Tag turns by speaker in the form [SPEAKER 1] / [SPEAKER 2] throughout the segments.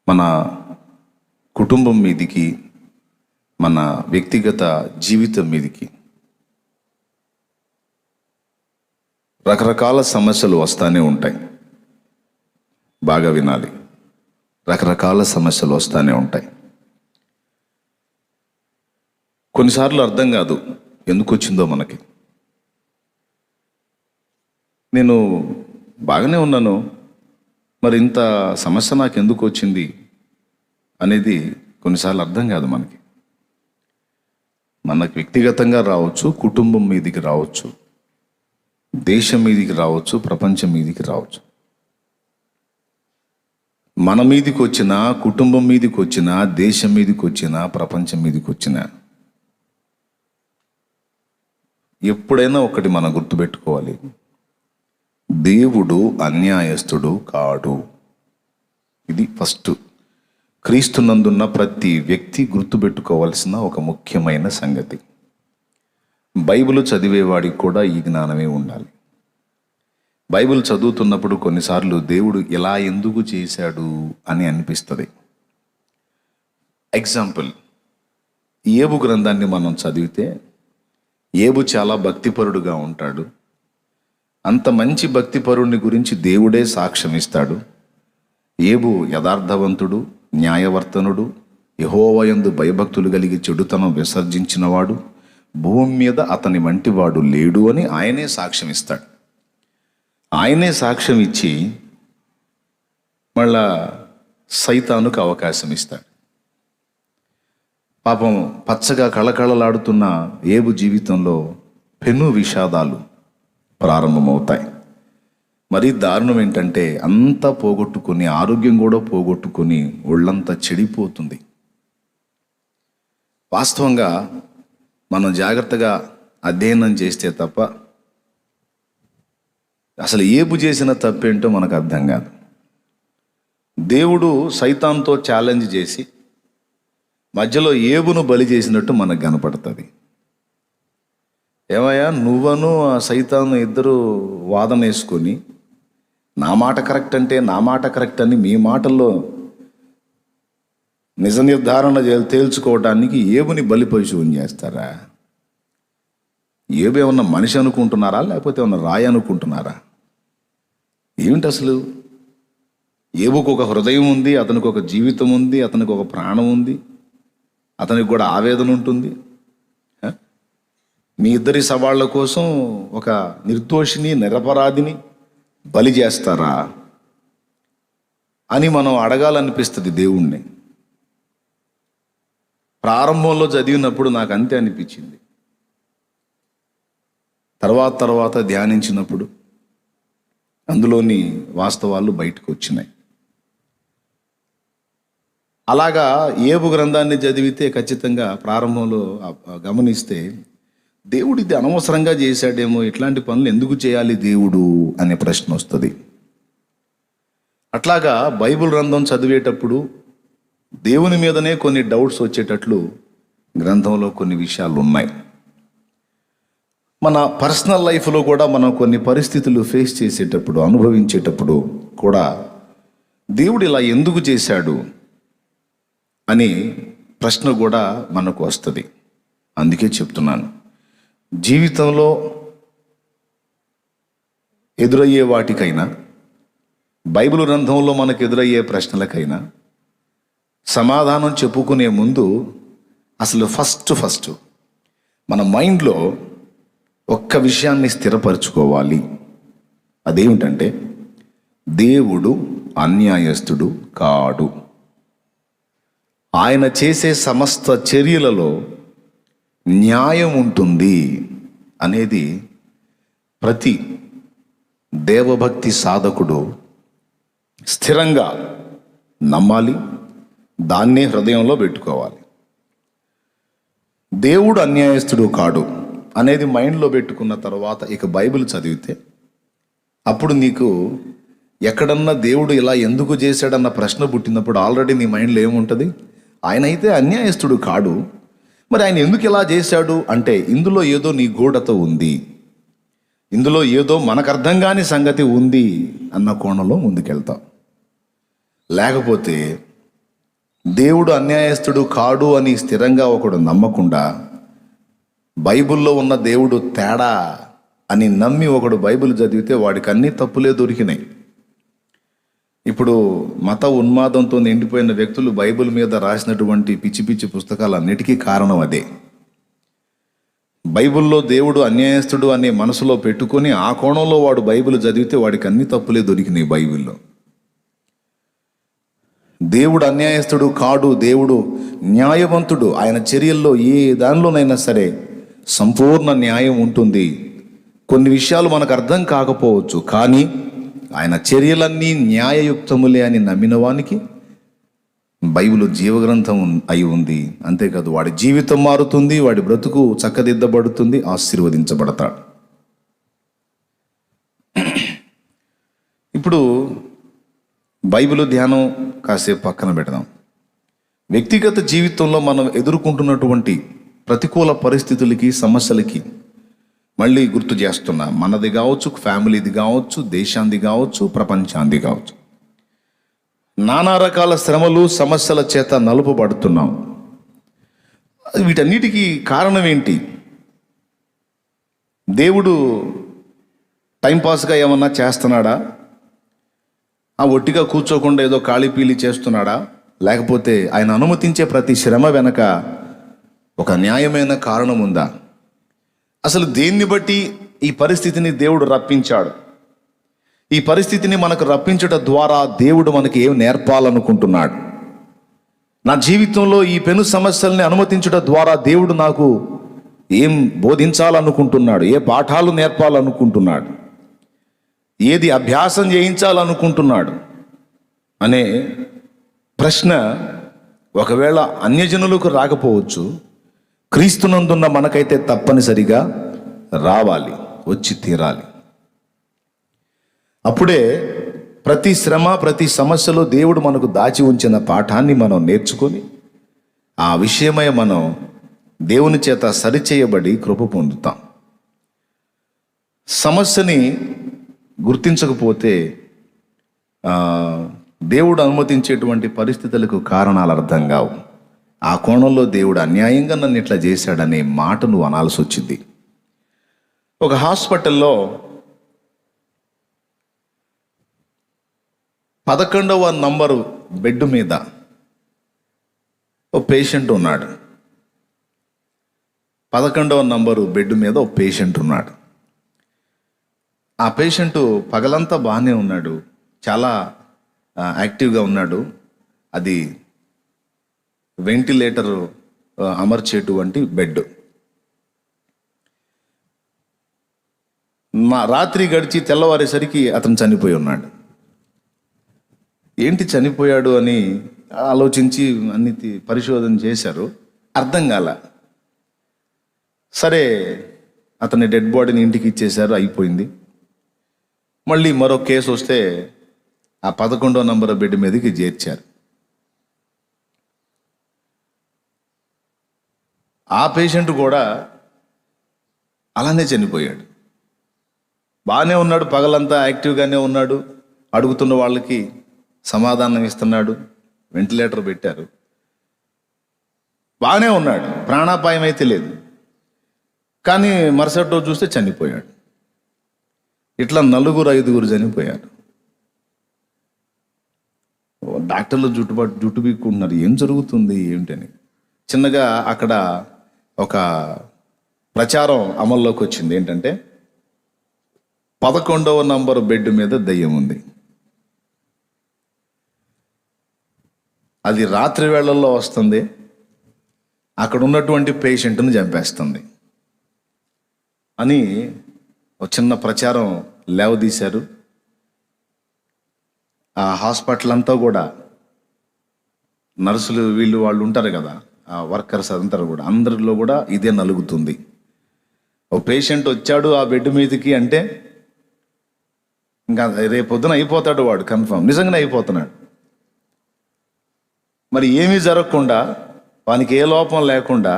[SPEAKER 1] మన కుటుంబం మీదికి, మన వ్యక్తిగత జీవితం మీదికి రకరకాల సమస్యలు వస్తూనే ఉంటాయి. బాగా వినాలి, రకరకాల సమస్యలు వస్తూనే ఉంటాయి. కొన్నిసార్లు అర్థం కాదు ఎందుకు వచ్చిందో మనకి. నేను బాగానే ఉన్నాను, మరి ఇంత సమస్య నాకు ఎందుకు వచ్చింది అనేది కొన్నిసార్లు అర్థం కాదు మనకి. మనకు వ్యక్తిగతంగా రావచ్చు, కుటుంబం మీదికి రావచ్చు, దేశం మీదికి రావచ్చు, ప్రపంచం మీదికి రావచ్చు. మన మీదికి వచ్చినా, కుటుంబం మీదికి వచ్చినా, దేశం మీదికి వచ్చినా, ప్రపంచం మీదికి వచ్చినా, ఎప్పుడైనా ఒకటి మనం గుర్తుపెట్టుకోవాలి, దేవుడు అన్యాయస్తుడు కాడు. ఇది ఫస్ట్ క్రీస్తునందున్న ప్రతి వ్యక్తి గుర్తుపెట్టుకోవాల్సిన ఒక ముఖ్యమైన సంగతి. బైబిల్ చదివేవాడికి కూడా ఈ జ్ఞానమే ఉండాలి. బైబిల్ చదువుతున్నప్పుడు కొన్నిసార్లు దేవుడు ఇలా ఎందుకు చేశాడు అని అనిపిస్తుంది. ఎగ్జాంపుల్, ఏబు గ్రంథాన్ని మనం చదివితే ఏబు చాలా భక్తిపరుడుగా ఉంటాడు. అంత మంచి భక్తిపరుడిని గురించి దేవుడే సాక్ష్యం ఇస్తాడు. ఏబు యథార్థవంతుడు, న్యాయవర్తనుడు, యెహోవాయందు భయభక్తులు కలిగి చెడుతనం విసర్జించినవాడు, భూమి మీద అతని వంటివాడు లేడు అని ఆయనే సాక్ష్యం ఇస్తాడు. ఆయనే సాక్ష్యం ఇచ్చి మళ్ళా సైతానుకు అవకాశం ఇస్తాడు. పాపం పచ్చగా కళకళలాడుతున్న ఏబు జీవితంలో పెను విషాదాలు ప్రారంభమవుతాయి. మరీ దారుణం ఏంటంటే అంతా పోగొట్టుకుని, ఆరోగ్యం కూడా పోగొట్టుకుని ఒళ్ళంతా చెడిపోతుంది. వాస్తవంగా మనం జాగ్రత్తగా అధ్యయనం చేస్తే తప్ప అసలు ఏబు చేసిన తప్పేంటో మనకు అర్థం కాదు. దేవుడు సైతాన్తో ఛాలెంజ్ చేసి మధ్యలో ఏబును బలి చేసినట్టు మనకు కనపడుతుంది. ఏమయ్యా, నువ్వను ఆ సైతాను ఇద్దరు వాదన వేసుకొని నా మాట కరెక్ట్ అంటే నా మాట కరెక్ట్ అని మీ మాటల్లో నిజ నిర్ధారణ తేల్చుకోవడానికి ఏబుని బలి పశువుని చేస్తారా? ఏబు ఏమన్నా మనిషి అనుకుంటున్నారా, లేకపోతే ఏమన్నా రాయి అనుకుంటున్నారా? ఏమిటి అసలు? ఏబుకు ఒక హృదయం ఉంది, అతనికి ఒక జీవితం ఉంది, అతనికి ఒక ప్రాణం ఉంది, అతనికి కూడా ఆవేదన ఉంటుంది. మీ ఇద్దరి సవాళ్ల కోసం ఒక నిర్దోషిని, నిరపరాధిని బలి చేస్తారా అని మనం అడగాలనిపిస్తుంది దేవుణ్ణి. ప్రారంభంలో చదివినప్పుడు నాకు అంతే అనిపించింది. తర్వాత ధ్యానించినప్పుడు అందులోని వాస్తవాలు బయటకు వచ్చినాయి. అలాగా ఏబు గ్రంథాన్ని చదివితే ఖచ్చితంగా ప్రారంభంలో గమనిస్తే దేవుడు ఇది అనవసరంగా చేశాడేమో, ఇట్లాంటి పనులు ఎందుకు చేయాలి దేవుడు అనే ప్రశ్న వస్తుంది. అట్లాగా బైబిల్ గ్రంథం చదివేటప్పుడు దేవుని మీదనే కొన్ని డౌట్స్ వచ్చేటట్లు గ్రంథంలో కొన్ని విషయాలు ఉన్నాయి. మన పర్సనల్ లైఫ్లో కూడా మనం కొన్ని పరిస్థితులు ఫేస్ చేసేటప్పుడు, అనుభవించేటప్పుడు కూడా దేవుడు ఇలా ఎందుకు చేశాడు అని ప్రశ్న కూడా మనకు వస్తుంది. అందుకే చెప్తున్నాను, జీవితంలో ఎదురయ్యే వాటికైనా, బైబిల్ గ్రంథంలో మనకు ఎదురయ్యే ప్రశ్నలకైనా సమాధానం చెప్పుకునే ముందు అసలు ఫస్ట్ మన మైండ్లో ఒక్క విషయాన్ని స్థిరపరచుకోవాలి. అదేమిటంటే దేవుడు అన్యాయస్తుడు కాడు. ఆయన చేసే సమస్త చర్యలలో న్యాయం ఉంటుంది అనేది ప్రతి దేవభక్తి సాధకుడు స్థిరంగా నమ్మాలి, దాన్నే హృదయంలో పెట్టుకోవాలి. దేవుడు అన్యాయస్తుడు కాడు అనేది మైండ్లో పెట్టుకున్న తర్వాత ఇక బైబిల్ చదివితే అప్పుడు నీకు ఎక్కడన్నా దేవుడు ఇలా ఎందుకు చేశాడన్న ప్రశ్న పుట్టినప్పుడు ఆల్రెడీ నీ మైండ్లో ఏముంటుంది? ఆయన అయితే అన్యాయస్తుడు కాడు, మరి ఆయన ఎందుకు ఇలా చేశాడు అంటే ఇందులో ఏదో నీ గూఢత ఉంది, ఇందులో ఏదో మనకు అర్థం కాని సంగతి ఉంది అన్న కోణంలో ముందుకెళ్తాం. లేకపోతే దేవుడు అన్యాయస్తుడు కాడు అని స్థిరంగా ఒకడు నమ్మకుండా, బైబిల్లో ఉన్న దేవుడు తేడా అని నమ్మి ఒకడు బైబిల్ చదివితే వాడికి అన్ని తప్పులే దొరికినాయి. ఇప్పుడు మత ఉన్మాదంతో నిండిపోయిన వ్యక్తులు బైబిల్ మీద రాసినటువంటి పిచ్చి పిచ్చి పుస్తకాలన్నిటికీ కారణం అదే. బైబిల్లో దేవుడు అన్యాయస్తుడు అనే మనసులో పెట్టుకొని ఆ కోణంలో వాడు బైబిల్ చదివితే వాడికి అన్ని తప్పులే దొరికినాయి బైబిల్లో. దేవుడు అన్యాయస్తుడు కాడు, దేవుడు న్యాయవంతుడు. ఆయన చర్యల్లో ఏ దానిలోనైనా సరే సంపూర్ణ న్యాయం ఉంటుంది. కొన్ని విషయాలు మనకు అర్థం కాకపోవచ్చు, కానీ ఆయన చర్యలన్నీ న్యాయయుక్తములే అని నమ్మిన వానికి బైబిల్ జీవగ్రంథం అయి ఉంది. అంతేకాదు వాడి జీవితం మారుతుంది, వాడి బ్రతుకు చక్కదిద్దబడుతుంది, ఆశీర్వదించబడతాడు. ఇప్పుడు బైబిల్ ధ్యానం కాసేపు పక్కన పెడదాం. వ్యక్తిగత జీవితంలో మనం ఎదుర్కొంటున్నటువంటి ప్రతికూల పరిస్థితులకి, సమస్యలకి మళ్ళీ గుర్తు చేస్తున్నా. మనది కావచ్చు, ఫ్యామిలీది కావచ్చు, దేశాంది కావచ్చు, ప్రపంచాంది కావచ్చు, నానా రకాల శ్రమలు, సమస్యల చేత నలుపబడుతున్నాం. వీటన్నిటికీ కారణం ఏంటి? దేవుడు టైంపాస్గా ఏమన్నా చేస్తున్నాడా? ఒట్టిగా కూర్చోకుండా ఏదో కాళీపీలి చేస్తున్నాడా? లేకపోతే ఆయన అనుమతించే ప్రతి శ్రమ వెనక ఒక న్యాయమైన కారణం ఉందా? అసలు దేన్ని బట్టి ఈ పరిస్థితిని దేవుడు రప్పించాడు? ఈ పరిస్థితిని మనకు రప్పించడం ద్వారా దేవుడు మనకి ఏం నేర్పాలనుకుంటున్నాడు? నా జీవితంలో ఈ పెను సమస్యల్ని అనుమతించడం ద్వారా దేవుడు నాకు ఏం బోధించాలనుకుంటున్నాడు? ఏ పాఠాలు నేర్పాలనుకుంటున్నాడు? ఏది అభ్యాసం చేయించాలనుకుంటున్నాడు అనే ప్రశ్న ఒకవేళ అన్యజనులకు రాకపోవచ్చు, క్రీస్తునందున్న మనకైతే తప్పనిసరిగా రావాలి, వచ్చి తీరాలి. అప్పుడే ప్రతి శ్రమ, ప్రతి సమస్యలో దేవుడు మనకు దాచి ఉంచిన పాఠాన్ని మనం నేర్చుకొని ఆ విషయమై మనం దేవుని చేత సరిచేయబడి కృప పొందుతాం. సమస్యని గుర్తించకపోతే దేవుడు అనుమతించేటువంటి పరిస్థితులకు కారణాలు అర్థం కావు. ఆ కోణంలో దేవుడు అన్యాయంగా నన్ను ఇట్లా చేశాడనే మాట నువ్వు అనాల్సి వచ్చింది. ఒక హాస్పిటల్లో 11వ నంబరు బెడ్ మీద ఓ పేషెంట్ ఉన్నాడు. 11వ నంబరు బెడ్ మీద ఓ పేషెంట్ ఉన్నాడు. ఆ పేషెంటు పగలంతా బాగానే ఉన్నాడు, చాలా యాక్టివ్గా ఉన్నాడు. అది వెంటిలేటర్ అమర్చేటువంటి బెడ్. రాత్రి గడిచి తెల్లవారేసరికి అతను చనిపోయి ఉన్నాడు. ఏంటి చనిపోయాడు అని ఆలోచించి అన్ని పరిశోధన చేశారు, అర్థం కాల. సరే అతని డెడ్ బాడీని ఇంటికి ఇచ్చేశారు, అయిపోయింది. మళ్ళీ మరో కేసు వస్తే ఆ 11వ నంబర్ బెడ్ మీదకి చేర్చారు. ఆ పేషెంట్ కూడా అలానే చనిపోయాడు. బాగానే ఉన్నాడు, పగలంతా యాక్టివ్గానే ఉన్నాడు, అడుగుతున్న వాళ్ళకి సమాధానం ఇస్తున్నాడు, వెంటిలేటర్ పెట్టారు, బాగానే ఉన్నాడు, ప్రాణాపాయం అయితే లేదు. కానీ మరుసటి రోజు చూస్తే చనిపోయాడు. ఇట్లా 4-5 చనిపోయారు. డాక్టర్లు జుట్టు పీక్కుంటున్నారు, ఏం జరుగుతుంది ఏమిటని. చిన్నగా అక్కడ ఒక ప్రచారం అమల్లోకి వచ్చింది. ఏంటంటే 11వ నంబర్ బెడ్ మీద దయ్యం ఉంది. అది రాత్రి వేళల్లో వస్తుంది, అక్కడ ఉన్నటువంటి పేషెంట్ని చంపేస్తుంది అని ఒక చిన్న ప్రచారం లేవదీశారు. ఆ హాస్పిటల్ అంతా కూడా నర్సులు వాళ్ళు ఉంటారు కదా, ఆ వర్కర్స్ అంతా కూడా, అందరిలో కూడా ఇదే నలుగుతుంది. ఓ పేషెంట్ వచ్చాడు ఆ బెడ్ మీదకి అంటే ఇంకా రేపొద్దున అయిపోతాడు వాడు, కన్ఫర్మ్, నిజంగానే అయిపోతున్నాడు. మరి ఏమీ జరగకుండా, వానికి ఏ లోపం లేకుండా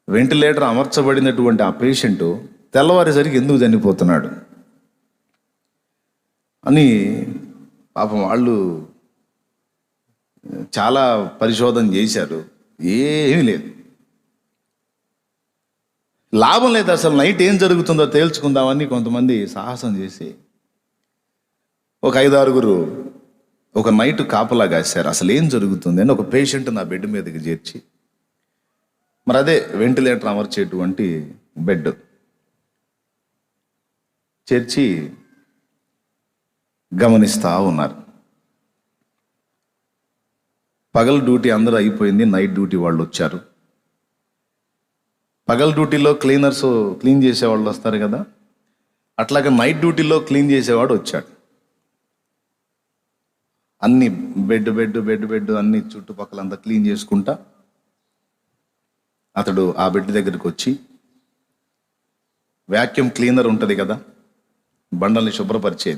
[SPEAKER 1] వెంటిలేటర్ అమర్చబడినటువంటి ఆ పేషెంటు తెల్లవారేసరికి ఎందుకు చనిపోతున్నాడు అని పాపం వాళ్ళు చాలా పరిశోధన చేశారు, ఏమీ లేదు, లాభం లేదు. అసలు నైట్ ఏం జరుగుతుందో తేల్చుకుందామని కొంతమంది సాహసం చేసి ఒక 5-6 ఒక నైట్ కాపలా కాశారు. అసలు ఏం జరుగుతుంది అని ఒక పేషెంట్ నా బెడ్ మీదకి చేర్చి, మరి అదే వెంటిలేటర్ అమర్చేటువంటి బెడ్ చేర్చి గమనిస్తూ ఉన్నారు. పగల డ్యూటీ అందరూ అయిపోయింది, నైట్ డ్యూటీ వాళ్ళు వచ్చారు. పగల డ్యూటీలో క్లీన్ చేసేవాళ్ళు వస్తారు కదా, అట్లాగే నైట్ డ్యూటీలో క్లీన్ చేసేవాడు వచ్చాడు. అన్ని బెడ్ అన్ని చుట్టుపక్కలంతా క్లీన్ చేసుకుంటా అతడు ఆ బెడ్ దగ్గరికి వచ్చి వ్యాక్యూమ్ క్లీనర్ ఉంటుంది కదా, బండల్ని శుభ్రపరిచే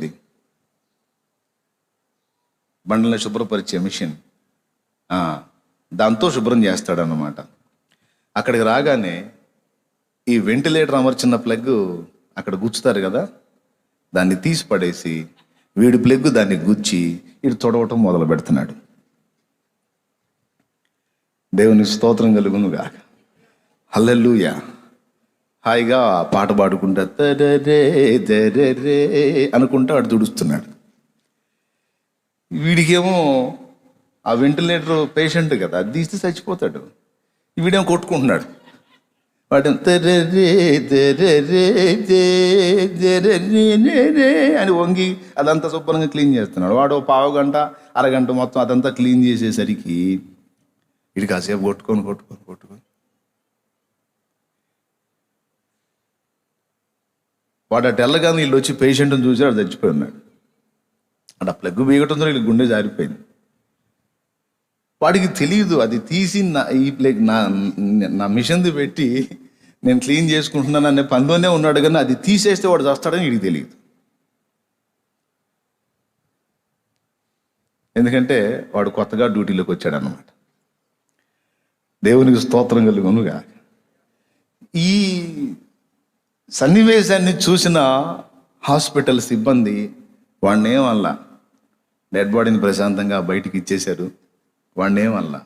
[SPEAKER 1] మిషన్, దాంతో శుభ్రం చేస్తాడన్నమాట. అక్కడికి రాగానే ఈ వెంటిలేటర్ అమర్చిన ప్లగ్ అక్కడ గుచ్చుతారు కదా, దాన్ని తీసి పడేసి వీడి ప్లగ్ దాన్ని గుచ్చి ఇటు తొడవటం మొదలు పెడుతున్నాడు. దేవుని స్తోత్రం కలుగునుగాక. హల్లెలూయా. హాయిగా పాట పాడుకుంటా తరే అనుకుంటా అటు తుడుస్తున్నాడు. వీడికేమో ఆ వెంటిలేటర్ పేషెంట్ కదా, అది తీస్తే చచ్చిపోతాడు. వీడేమో కొట్టుకుంటున్నాడు. వాటి అని వంగి అదంతా శుభ్రంగా క్లీన్ చేస్తున్నాడు. వాడు 1/2 గంట 1/2 గంట మొత్తం అదంతా క్లీన్ చేసేసరికి వీడు కాసేపు కొట్టుకొని వాడు అటు వెళ్ళగానే వీళ్ళు వచ్చి పేషెంట్ని చూసి వాడు చచ్చిపోయి ఉన్నాడు. అంటే ఆ ప్లగ్ బీగటంతో వీళ్ళు గుండె జారిపోయింది. వాడికి తెలియదు, అది తీసి నా మిషన్ది పెట్టి నేను క్లీన్ చేసుకుంటున్నాను అనే పనిలోనే ఉన్నాడు, కానీ అది తీసేస్తే వాడు చేస్తాడని వీడికి తెలియదు. ఎందుకంటే వాడు కొత్తగా డ్యూటీలోకి వచ్చాడు అన్నమాట. దేవునికి స్తోత్రం కలుగునుగా. ఈ సన్నివేశాన్ని చూసిన హాస్పిటల్ సిబ్బంది వాడిని ఏమల్లా, డెడ్ బాడీని ప్రశాంతంగా బయటికి ఇచ్చేశారు. వాడిని ఏమల్లా.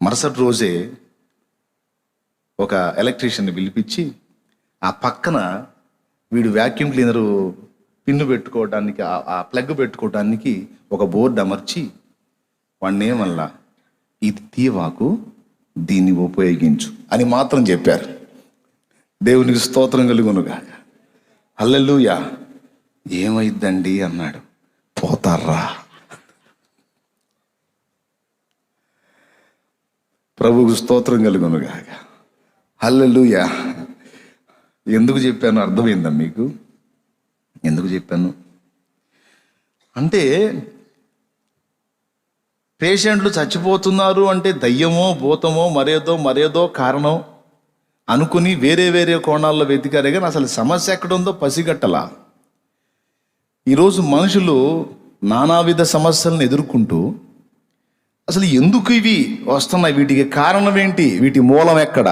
[SPEAKER 1] మరుసటి రోజే ఒక ఎలక్ట్రీషియన్ని పిలిపించి ఆ పక్కన వీడు వ్యాక్యూమ్ క్లీనరు పిన్ను పెట్టుకోవడానికి, ఆ ప్లగ్ పెట్టుకోవడానికి ఒక బోర్డు అమర్చి వాడిని ఏమల్లా, ఇది తీవాకు, దీన్ని ఉపయోగించు అని మాత్రం చెప్పారు. దేవునికి స్తోత్రం కలుగునుగా. హల్లెలూయా. ఏమైద్దండి అన్నాడు. పోతారా. ప్రభువుకు స్తోత్రం కలుగునుగా. హల్లెలూయా. ఎందుకు చెప్పాను అర్థమైందా మీకు? ఎందుకు చెప్పాను అంటే, పేషెంట్లు చచ్చిపోతున్నారు అంటే దయ్యమో భూతమో మరేదో కారణం అనుకుని వేరే కోణాల్లో వెతికారే కానీ అసలు సమస్య ఎక్కడుందో పసిగట్టలా. ఈరోజు మనుషులు నానావిధ సమస్యలను ఎదుర్కొంటూ అసలు ఎందుకు ఇవి వస్తున్నాయి, వీటికి కారణం ఏంటి, వీటి మూలం ఎక్కడ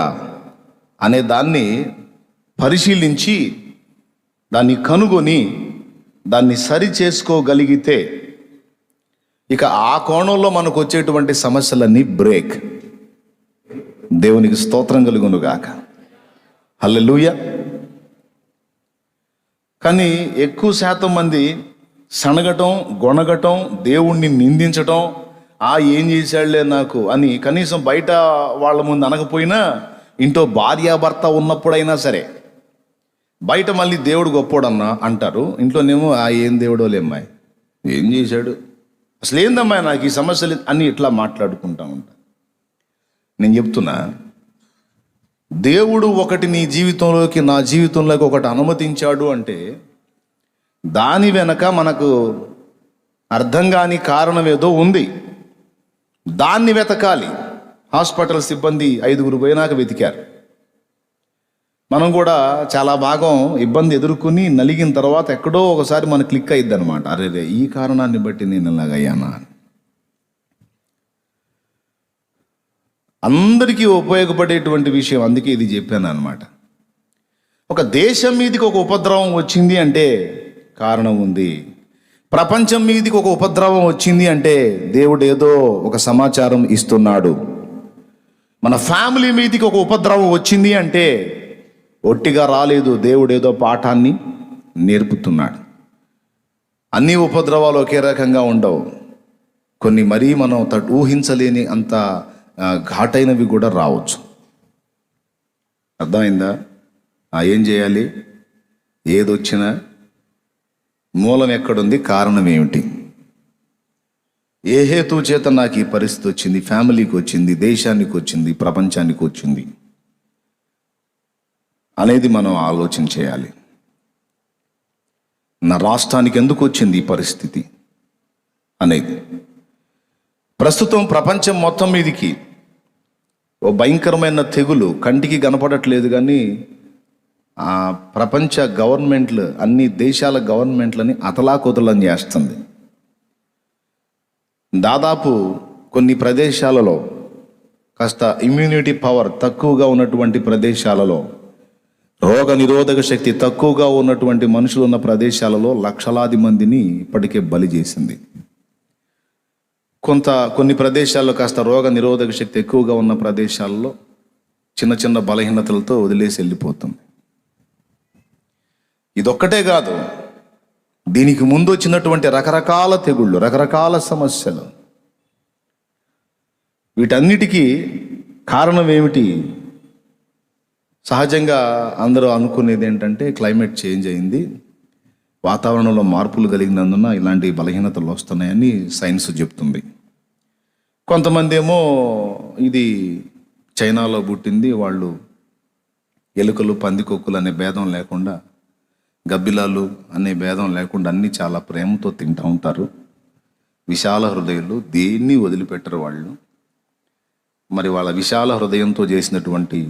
[SPEAKER 1] అనే దాన్ని పరిశీలించి దాన్ని కనుగొని దాన్ని సరి చేసుకోగలిగితే ఇక ఆ కోణంలో మనకు వచ్చేటువంటి సమస్యలన్నీ బ్రేక్. దేవునికి స్తోత్రం కలుగునుగాక. హల్లెలూయా. కానీ ఎక్కువ శాతం మంది సనగటం, గొనగటం, దేవుణ్ణి నిందించటం, ఏం చేశాడులే నాకు అని కనీసం బయట వాళ్ళ ముందు అనకపోయినా ఇంట్లో భార్యాభర్త ఉన్నప్పుడైనా సరే బయట మళ్ళీ దేవుడు గొప్పోడన్నా అంటారు, ఇంట్లోనేమో ఏం దేవుడో లేమ్మాయి, ఏం చేశాడు, అసలు ఏందమ్మా నాకు ఈ సమస్యలు అన్నీ ఇట్లా మాట్లాడుకుంటా ఉంటా. నేను చెప్తున్నా, దేవుడు ఒకటి నీ జీవితంలోకి, నా జీవితంలోకి ఒకటి అనుమతించాడు అంటే దాని వెనక మనకు అర్థం కాని కారణం ఏదో ఉంది. దాన్ని వెతకాలి. హాస్పిటల్ సిబ్బంది 5 పోయినాక వెతికారు. మనం కూడా చాలా భాగం ఇబ్బంది ఎదుర్కొని నలిగిన తర్వాత ఎక్కడో ఒకసారి మన క్లిక్ అయ్యిద్ది అనమాట. అరే ఈ కారణాన్ని బట్టి నేను ఇలాగయ్యానా అని. అందరికీ ఉపయోగపడేటువంటి విషయం, అందుకే ఇది చెప్పాను అనమాట. ఒక దేశం మీదకి ఒక ఉపద్రవం వచ్చింది అంటే కారణం ఉంది. ప్రపంచం మీదకి ఒక ఉపద్రవం వచ్చింది అంటే దేవుడు ఏదో ఒక సమాచారం ఇస్తున్నాడు. మన ఫ్యామిలీ మీదకి ఒక ఉపద్రవం వచ్చింది అంటే ఒట్టిగా రాలేదు, దేవుడు ఏదో పాఠాన్ని నేర్పుతున్నాడు. అన్ని ఉపద్రవాలు ఒకే రకంగా ఉండవు. కొన్ని మరీ మనం ఊహించలేని అంత ఘాటైనవి కూడా రావచ్చు. అర్థమైందా? ఏం చేయాలి? ఏదొచ్చినా మూలం ఎక్కడుంది, కారణం ఏమిటి, ఏ హేతు చేత నాకు ఈ పరిస్థితి వచ్చింది, ఫ్యామిలీకి వచ్చింది, దేశానికి వచ్చింది, ప్రపంచానికి వచ్చింది అనేది మనం ఆలోచన చేయాలి. నా రాష్ట్రానికి ఎందుకు వచ్చింది ఈ పరిస్థితి అనేది. ప్రస్తుతం ప్రపంచం మొత్తం మీదికి ఓ భయంకరమైన తెగులు కంటికి కనపడట్లేదు, కానీ ఆ ప్రపంచ గవర్నమెంట్లు, అన్ని దేశాల గవర్నమెంట్లని అతలాకుతలం చేస్తుంది. దాదాపు కొన్ని ప్రదేశాలలో కాస్త ఇమ్యూనిటీ పవర్ తక్కువగా ఉన్నటువంటి ప్రదేశాలలో, రోగ నిరోధక శక్తి తక్కువగా ఉన్నటువంటి మనుషులు ఉన్న ప్రదేశాలలో లక్షలాది మందిని ఇప్పటికే బలి చేసింది. కొన్ని ప్రదేశాల్లో కాస్త రోగ నిరోధక శక్తి ఎక్కువగా ఉన్న ప్రదేశాల్లో చిన్న చిన్న బలహీనతలతో వదిలేసి వెళ్ళిపోతుంది. ఇదొక్కటే కాదు, దీనికి ముందు వచ్చినటువంటి రకరకాల తెగుళ్ళు, రకరకాల సమస్యలు, వీటన్నిటికీ కారణం ఏమిటి? సహజంగా అందరూ అనుకునేది ఏంటంటే క్లైమేట్ చేంజ్ అయింది, వాతావరణంలో మార్పులు కలిగినందున ఇలాంటి బలహీనతలు వస్తున్నాయని సైన్స్ చెప్తుంది. కొంతమంది ఏమో ఇది చైనాలో పుట్టింది, వాళ్ళు ఎలుకలు పందికొక్కులు అనే భేదం లేకుండా, గబ్బిలాలు అనే భేదం లేకుండా అన్నీ చాలా ప్రేమతో తింటూ ఉంటారు. విశాల హృదయులు, దేన్ని వదిలిపెట్టరు వాళ్ళు. మరి వాళ్ళ విశాల హృదయంతో చేసినటువంటి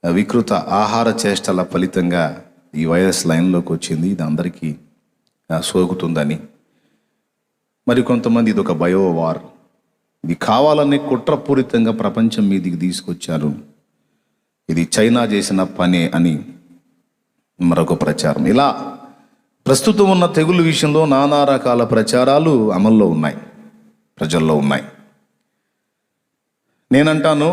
[SPEAKER 1] వికృత ఆహార చేష్టల ఫలితంగా ఈ వైరస్ లైన్లోకి వచ్చింది. ఇది అందరికీ సోకుతుందని, మరి కొంతమంది ఇది ఒక బయోవార్, ఇది కావాలనే కుట్రపూరితంగా ప్రపంచం మీదికి తీసుకొచ్చారు, ఇది చైనా చేసిన పనే అని మరొక ప్రచారం. ఇలా ప్రస్తుతం ఉన్న తెగులు విషయంలో నానా రకాల ప్రచారాలు అమల్లో ఉన్నాయి, ప్రజల్లో ఉన్నాయి. నేనంటాను,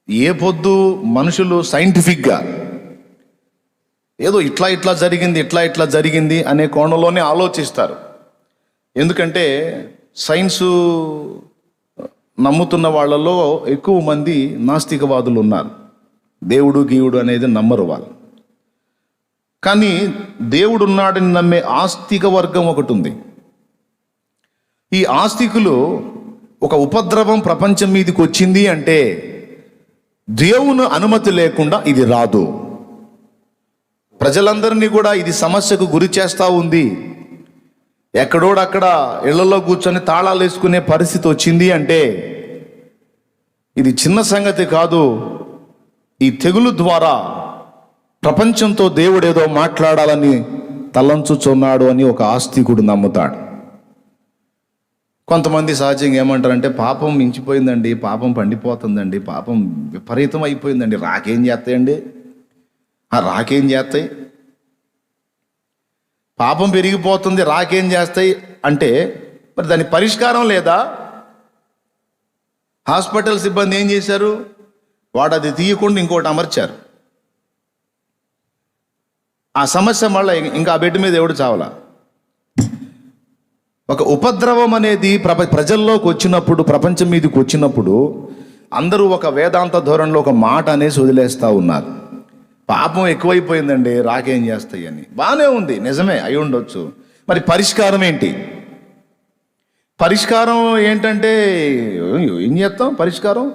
[SPEAKER 1] ఏ పొద్దు మనుషులు సైంటిఫిక్గా ఏదో ఇట్లా జరిగింది అనే కోణంలోనే ఆలోచిస్తారు. ఎందుకంటే సైన్సు నమ్ముతున్న వాళ్ళలో ఎక్కువ మంది నాస్తికవాదులు ఉన్నారు. దేవుడు గీవుడు అనేది నమ్మరు వాళ్ళు. కానీ దేవుడు ఉన్నాడని నమ్మే ఆస్తిక వర్గం ఒకటి ఉంది. ఈ ఆస్తికులు ఒక ఉపద్రవం ప్రపంచం మీదకి వచ్చింది అంటే దేవుని అనుమతి లేకుండా ఇది రాదు. ప్రజలందరినీ కూడా ఇది సమస్యకు గురి చేస్తూ ఉంది. ఎక్కడోడక్కడ ఇళ్లలో కూర్చొని తాళాలు వేసుకునే పరిస్థితి వచ్చింది అంటే ఇది చిన్న సంగతి కాదు. ఈ తెగులు ద్వారా ప్రపంచంతో దేవుడేదో మాట్లాడాలని తలంచుచున్నాడు అని ఒక ఆస్తికుడు నమ్ముతాడు. కొంతమంది సహజంగా ఏమంటారంటే పాపం మించిపోయిందండి, పాపం పండిపోతుందండి, పాపం విపరీతం అయిపోయిందండి, రాకేం చేస్తాయండి, రాకేం చేస్తాయి, పాపం పెరిగిపోతుంది, రాకేం చేస్తాయి అంటే మరి దాని పరిష్కారం లేదా? హాస్పిటల్ సిబ్బంది ఏం చేశారు? వాడు అది తీయకుండా ఇంకోటి అమర్చారు. ఆ సమస్య మళ్ళీ ఇంకా ఆ బెడ్ మీద ఎవడు చావాలా? ఒక ఉపద్రవం అనేది ప్రజల్లోకి వచ్చినప్పుడు, ప్రపంచం మీదకి వచ్చినప్పుడు అందరూ ఒక వేదాంత ధోరణిలో ఒక మాట అనేసి వదిలేస్తూ ఉన్నారు. పాపం ఎక్కువైపోయిందండి, రాకేం చేస్తాయి అని. బాగానే ఉంది, నిజమే అయి ఉండొచ్చు. మరి పరిష్కారం ఏంటి? పరిష్కారం ఏంటంటే ఏం చేస్తాం? పరిష్కారం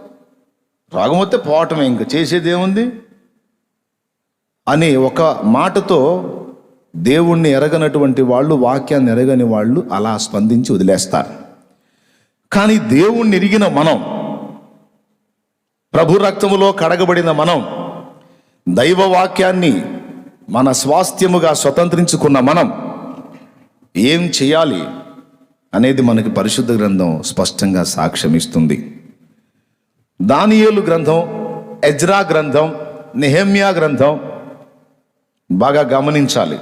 [SPEAKER 1] రోగం వస్తే పోవటమే, ఇంకా చేసేది ఏముంది అని ఒక మాటతో దేవుణ్ణి ఎరగనటువంటి వాళ్ళు, వాక్యాన్ని ఎరగని వాళ్ళు అలా స్పందించి వదిలేస్తారు. కానీ దేవుణ్ణి ఎరిగిన మనం, ప్రభు రక్తములో కడగబడిన మనం, దైవ వాక్యాన్ని మన స్వాస్థ్యముగా స్వతంత్రించుకున్న మనం ఏం చేయాలి అనేది మనకి పరిశుద్ధ గ్రంథం స్పష్టంగా సాక్ష్యం ఇస్తుంది. దానియేలు గ్రంథం, ఎజ్రా గ్రంథం, నెహెమ్యా గ్రంథం, బాగా గమనించాలి.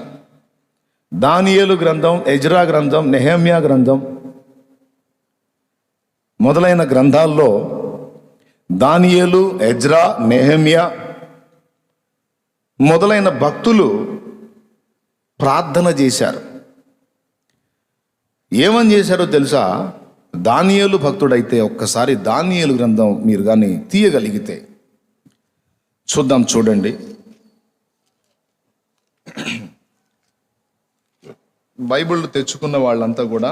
[SPEAKER 1] దానియేలు గ్రంథం, ఎజ్రా గ్రంథం, నెహెమ్యా గ్రంథం మొదలైన గ్రంథాల్లో దానియేలు, ఎజ్రా, నెహెమ్యా మొదలైన భక్తులు ప్రార్థన చేశారు. ఏమని చేశారో తెలుసా? దానియేలు భక్తుడైతే ఒక్కసారి దానియేలు గ్రంథం మీరు కానీ తీయగలిగితే చూద్దాం. చూడండి, బైబిల్ తెచ్చుకున్న వాళ్ళంతా కూడా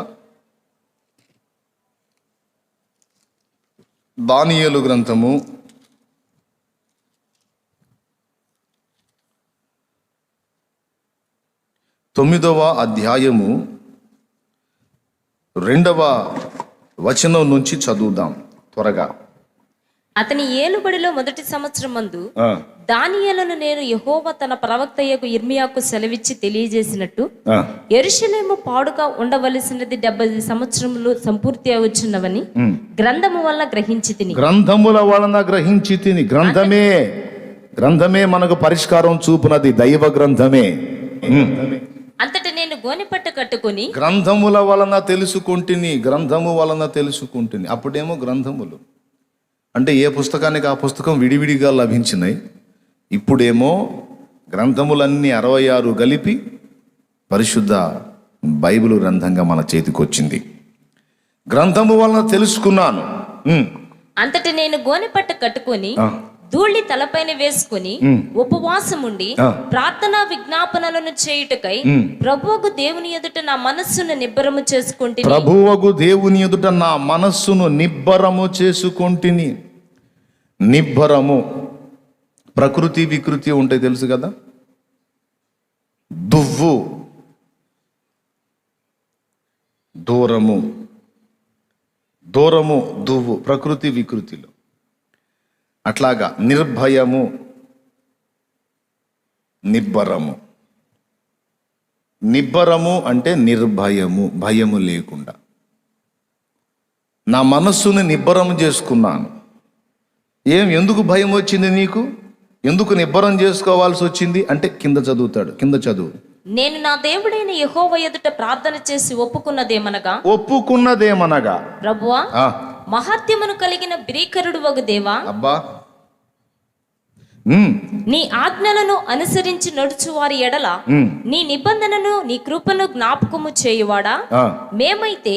[SPEAKER 1] దానియేలు గ్రంథము 9వ అధ్యాయము 2వ వచనం నుంచి చదువుదాం త్వరగా.
[SPEAKER 2] అతని ఏలుబడిలో మొదటి సంవత్సరం మందు దానియేలును నేను యెహోవా తన ప్రవక్తయ్యకు ఇర్మియాకు సెలవిచ్చి తెలియజేసినట్టు యెరూషలేము పాడుగా ఉండవలసినది 70 సంవత్సరములు సంపూర్తి అవుచున్నవని గ్రంథము వల్ల గ్రహించి తిని.
[SPEAKER 1] గ్రంథముల వలన గ్రహించి తిని. గ్రంథమే మనకు పరిష్కారం చూపునది, దైవ గ్రంథమే.
[SPEAKER 2] అంతటి నేను గోనెపట్ట కట్టుకుని
[SPEAKER 1] గ్రంథముల వలన తెలుసుకుంటుని, గ్రంథము వలన తెలుసుకుంటుని. అప్పుడేమో గ్రంథములు అంటే ఏ పుస్తకానికి ఆ పుస్తకం విడివిడిగా లభించినాయి. ఇప్పుడేమో గ్రంథములన్నీ 66 కలిపి పరిశుద్ధ బైబిల్ గ్రంథంగా మన చేతికి వచ్చింది. గ్రంథము వలన తెలుసుకున్నాను.
[SPEAKER 2] అంతటి నేను గోనెపట్ట కట్టుకొని ధూళి తలపైన వేసుకుని ఉపవాసముండి ప్రార్థనా విజ్ఞాపనలను చేయుటకై ప్రభువుకు దేవుని ఎదుట నా మనస్సును నిబ్బరము చేసుకుంటుని.
[SPEAKER 1] ప్రభువుకు దేవుని ఎదుట నా మనస్సును నిబ్బరము చేసుకుంటుని. నిబ్బరము, ప్రకృతి వికృతి ఉంటాయి తెలుసు కదా. దువ్వు, దూరము, దువ్వు ప్రకృతి వికృతిలో. అట్లాగా నిర్భయము, నిబ్బరము. నిబ్బరము అంటే నిర్భయము, భయము లేకుండా. నా మనస్సుని నిబ్బరం చేసుకున్నాను. ఎందుకు భయం వచ్చింది నీకు? ఎందుకు నిబ్బరం చేసుకోవాల్సి వచ్చింది అంటే కింద చదువుతాడు. కింద చదువు.
[SPEAKER 2] నేను నా దేవుడైన యెహోవా ఎదుట ప్రార్థన చేసి ఒప్పుకున్నదేమనగా ప్రభువా, మహాత్యమును కలిగిన భీకరుడు వగు దేవా,
[SPEAKER 1] అబ్బా,
[SPEAKER 2] నీ ఆజ్ఞలను అనుసరించి నడుచు వారి ఎడల నీ నిబంధనను నీ కృపను జ్ఞాపకము చేయువాడా, మేమైతే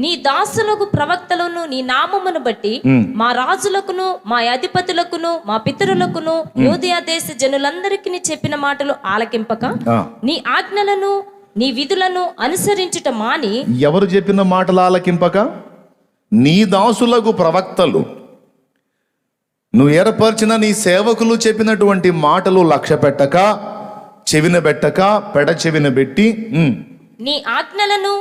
[SPEAKER 2] నీ దాసులకు ప్రవక్తలను నీ నామమును బట్టి మా రాజులకును మా అధిపతులకును మా పితరులకును యూదయ దేశ జనులందరికీ చెప్పిన మాటలు ఆలకింపక నీ ఆజ్ఞలను నీ విధులను అనుసరించుట మాని.
[SPEAKER 1] ఎవరు చెప్పిన మాటలు ఆలకింపక? నీ దాసులకు ప్రవక్తలు, నువ్వు ఏర్పరిచిన నీ సేవకులు చెప్పినటువంటి మాటలు లక్ష్య పెట్టక, చెవిన పెట్టక, పెడ చెవిన పెట్టి
[SPEAKER 2] నీ ఆజ్ఞలను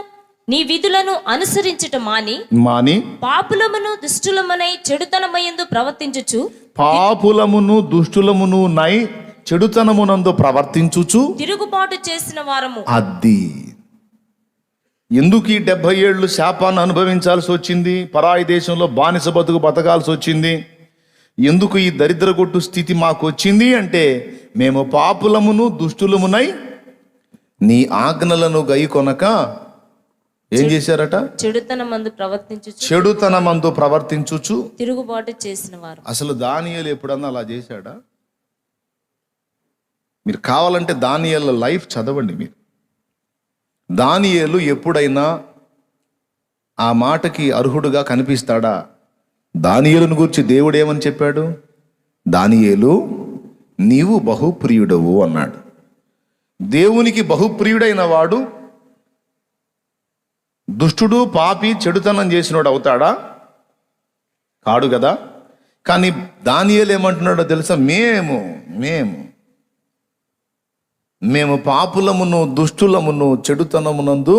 [SPEAKER 2] నీ విధులను అనుసరించుట మాని పాపులమును దుష్టులమునై చెడుతనమయందు ప్రవర్తించుచు.
[SPEAKER 1] పాపులమును దుష్టులమును నై చెడుతనమునందు ప్రవర్తించుచు
[SPEAKER 2] తిరుగుబాటు చేసిన వారము.
[SPEAKER 1] అది ఎందుకు ఈ 70 ఏళ్ళు శాపాన్ని అనుభవించాల్సి వచ్చింది? పరాయి దేశంలో బానిస బతుకు బతకాల్సి వచ్చింది. ఎందుకు ఈ దరిద్ర కొట్టు స్థితి మాకు వచ్చింది అంటే, మేము పాపులమును దుష్టులమునై నీ ఆజ్ఞలను గైకొనక ఏం చేశారట? చెడుతనమందు ప్రవర్తించుచు
[SPEAKER 2] తిరుగుబాటు చేసిన వారు.
[SPEAKER 1] అసలు దానియేలు ఎప్పుడన్నా అలా చేశాడా? మీరు కావాలంటే దానియేలు లైఫ్ చదవండి. మీరు దానియేలు ఎప్పుడైనా ఆ మాటకి అర్హుడుగా కనిపిస్తాడా? దానియేలును గురించి దేవుడు ఏమని చెప్పాడు? దానియేలు, నీవు బహుప్రియుడవు అన్నాడు. దేవునికి బహుప్రియుడైన వాడు దుష్టుడు, పాపి, చెడుతనం చేసినోడు అవుతాడా? కాడు కదా. కానీ దానియేలు ఏమంటున్నాడో తెలుసా? మేము పాపులమును దుష్టులమును చెడుతనమునందు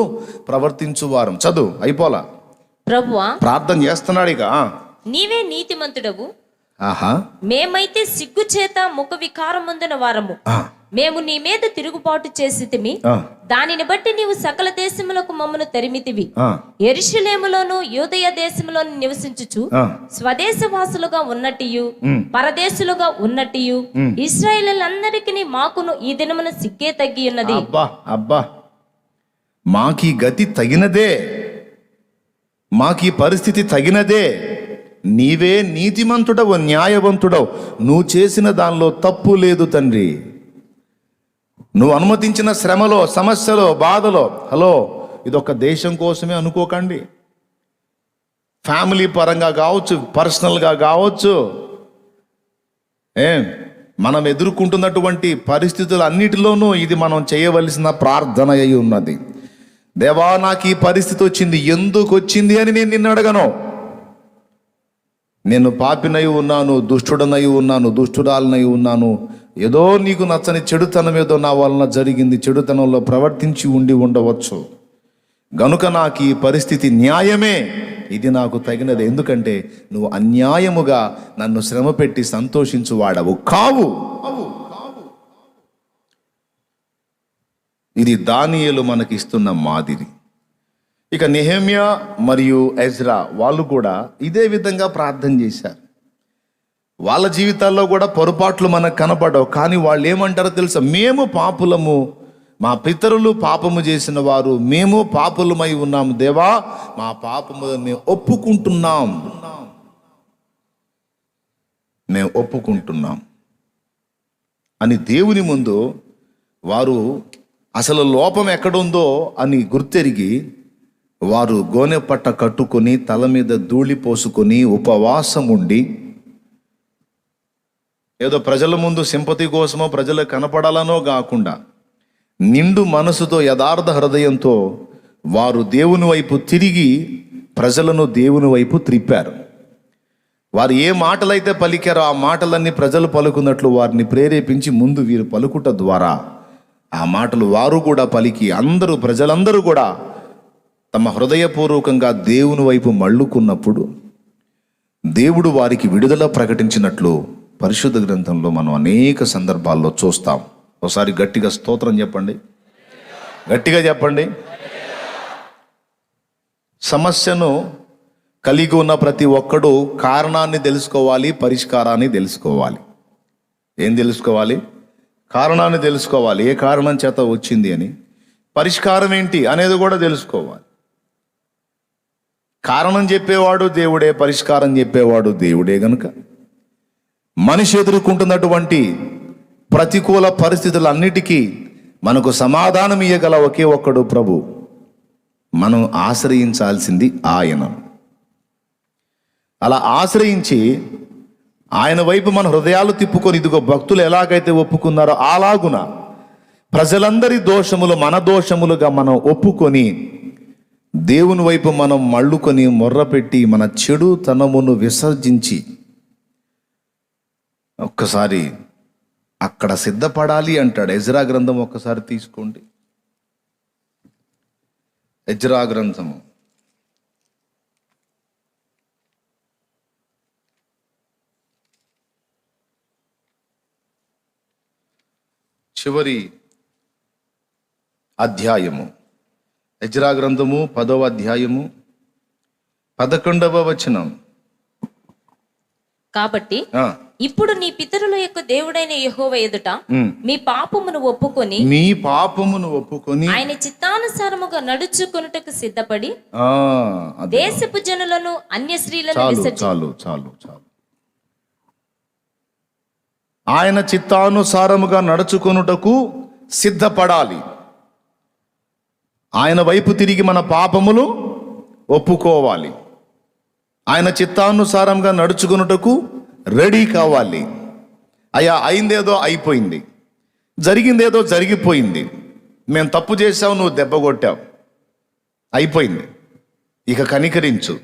[SPEAKER 1] ప్రవర్తించువారం. చదువు అయిపోలా.
[SPEAKER 2] ప్రభువా,
[SPEAKER 1] ప్రార్థన చేస్తున్నాడు ఇక.
[SPEAKER 2] నీవే నీతిమంతుడవు,
[SPEAKER 1] ఆహా,
[SPEAKER 2] మేమైతే సిగ్గు చేత ముఖ వికారం పొందిన వారము. మేము నీ మీద తిరుగుబాటు చేసితిమి, దానిని బట్టి నీవు సకల దేశములకు మమ్మను తరిమితివి. యెరూషలేములోను యూదయ దేశములోను నివసించుచు స్వదేశవాసులుగా ఉన్నట్టియు పరదేశులుగా ఉన్నట్టియు ఇశ్రాయేలీయులందరికీ మాకును ఈ దినమున సిక్కే తగ్గి ఉన్నది.
[SPEAKER 1] అబ్బా, మాకీ గతి తగినదే, మాకీ పరిస్థితి తగినదే. నీవే నీతిమంతుడవు, న్యాయవంతుడవు, నువ్వు చేసిన దానిలో తప్పు లేదు తండ్రి. నువ్వు అనుమతించిన శ్రమలో, సమస్యలో, బాధలో, హలో, ఇదొక దేశం కోసమే అనుకోకండి. ఫ్యామిలీ పరంగా కావచ్చు, పర్సనల్గా కావచ్చు, మనం ఎదుర్కొంటున్నటువంటి పరిస్థితులన్నిటిలోనూ ఇది మనం చేయవలసిన ప్రార్థన అయి ఉన్నది. దేవా, నాకు ఈ పరిస్థితి వచ్చింది, ఎందుకు వచ్చింది అని నేను నిన్ను అడగను. నేను పాపినై ఉన్నాను, దుష్టుడనై ఉన్నాను, దుష్టురాలనై ఉన్నాను, ఏదో నీకు నచ్చని చెడుతనం ఏదో నా వలన జరిగింది, చెడుతనంలో ప్రవర్తించి ఉండవచ్చు, గనుక నాకు ఈ పరిస్థితి న్యాయమే, ఇది నాకు తగినది. ఎందుకంటే నువ్వు అన్యాయముగా నన్ను శ్రమ పెట్టి సంతోషించువాడవు కావు. ఇది దానియేలు మనకి ఇస్తున్న మాదిరి. ఇక నెహెమ్యా మరియు ఎజ్రా వాళ్ళు కూడా ఇదే విధంగా ప్రార్థన చేశారు. వాళ్ళ జీవితాల్లో కూడా పొరపాట్లు మనకు కనపడవు, కానీ వాళ్ళు ఏమంటారో తెలుసా? మేము పాపులము, మా పితరులు పాపము చేసిన వారు, మేము పాపులమై ఉన్నాము దేవా, మా పాపము మేము ఒప్పుకుంటున్నాం అని దేవుని ముందు వారు అసలు లోపం ఎక్కడుందో అని గుర్తెరిగి వారు గోనె పట్ట కట్టుకొని తల మీద ధూళి పోసుకొని ఉపవాసం ఉండి, ఏదో ప్రజల ముందు సింపతి కోసమో ప్రజలకు కనపడాలనో కాకుండా నిండు మనసుతో, యథార్థ హృదయంతో వారు దేవుని వైపు తిరిగి ప్రజలను దేవుని వైపు త్రిప్పారు. వారు ఏ మాటలైతే పలికారో ఆ మాటలన్నీ ప్రజలు పలుకున్నట్లు వారిని ప్రేరేపించి ముందు వీరు పలుకుట ద్వారా ఆ మాటలు వారు కూడా పలికి ప్రజలందరూ కూడా తమ హృదయపూర్వకంగా దేవుని వైపు మళ్ళుకున్నప్పుడు దేవుడు వారికి విడుదల ప్రకటించినట్లు పరిశుద్ధ గ్రంథంలో మనం అనేక సందర్భాల్లో చూస్తాం. ఒకసారి గట్టిగా స్తోత్రం చెప్పండి, గట్టిగా చెప్పండి. సమస్యను కలిగి ఉన్న ప్రతి ఒక్కడు కారణాన్ని తెలుసుకోవాలి, పరిష్కారాన్ని తెలుసుకోవాలి. ఏం తెలుసుకోవాలి? కారణాన్ని తెలుసుకోవాలి, ఏ కారణం చేత వచ్చింది అని. పరిష్కారం ఏంటి అనేది కూడా తెలుసుకోవాలి. కారణం చెప్పేవాడు దేవుడే, పరిష్కారం చెప్పేవాడు దేవుడే. గనుక మనిషి ఎదుర్కొంటున్నటువంటి ప్రతికూల పరిస్థితులన్నిటికీ మనకు సమాధానం ఇయ్యగల ఒకే ఒక్కడు ప్రభు. మనం ఆశ్రయించాల్సింది ఆయన. అలా ఆశ్రయించి ఆయన వైపు మన హృదయాలు తిప్పుకొని, ఇదిగో భక్తులు ఎలాగైతే ఒప్పుకున్నారో అలాగున ప్రజలందరి దోషములు మన దోషములుగా మనం ఒప్పుకొని దేవుని వైపు మనం మళ్ళుకొని మొర్రపెట్టి మన చెడుతనమును విసర్జించి ఒక్కసారి అక్కడ సిద్ధపడాలి అంటాడు. ఎజ్రా గ్రంథం ఒక్కసారి తీసుకోండి. ఎజ్రా గ్రంథము చివరి అధ్యాయము, ఎజ్రా గ్రంథము 10వ అధ్యాయము 11వ వచనం.
[SPEAKER 2] కాబట్టి ఇప్పుడు నీ పితరుల యొక్క దేవుడైన యెహోవా ఎదుట మీ పాపమును ఒప్పుకొని ఆయన చిత్తానుసారముగా నడుచుకొనుటకు సిద్ధపడి దేశపు జనులను అన్య స్త్రీలను
[SPEAKER 1] చాలు. ఆయన చిత్తానుసారముగా నడుచుకొనుటకు సిద్ధపడాలి. ఆయన వైపు తిరిగి మన పాపములు ఒప్పుకోవాలి. ఆయన చిత్తానుసారంగా నడుచుకొనుటకు రెడీ కావాలి. అయ్యా, అయిందేదో అయిపోయింది, జరిగిందేదో జరిగిపోయింది, మేము తప్పు చేసావు, నువ్వు దెబ్బ కొట్టావు, అయిపోయింది, ఇక కనికరించు.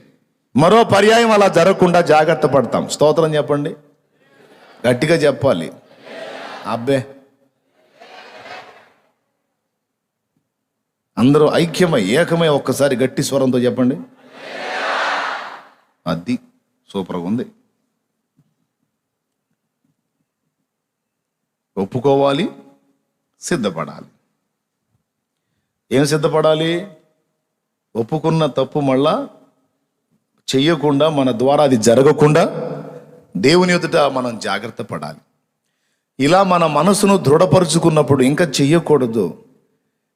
[SPEAKER 1] మరో పర్యాయం అలా జరగకుండా జాగ్రత్త పడతాం. స్తోత్రం చెప్పండి, గట్టిగా చెప్పాలి. అబ్బే, అందరూ ఐక్యమై ఏకమై ఒక్కసారి గట్టి స్వరంతో చెప్పండి. అది సూపర్గా ఉంది. ఒప్పుకోవాలి, సిద్ధపడాలి. ఏం సిద్ధపడాలి? ఒప్పుకున్న తప్పు మళ్ళా చెయ్యకుండా, మన ద్వారా అది జరగకుండా దేవుని ఎదుట మనం జాగ్రత్త పడాలి. ఇలా మన మనసును దృఢపరుచుకున్నప్పుడు ఇంకా చెయ్యకూడదు,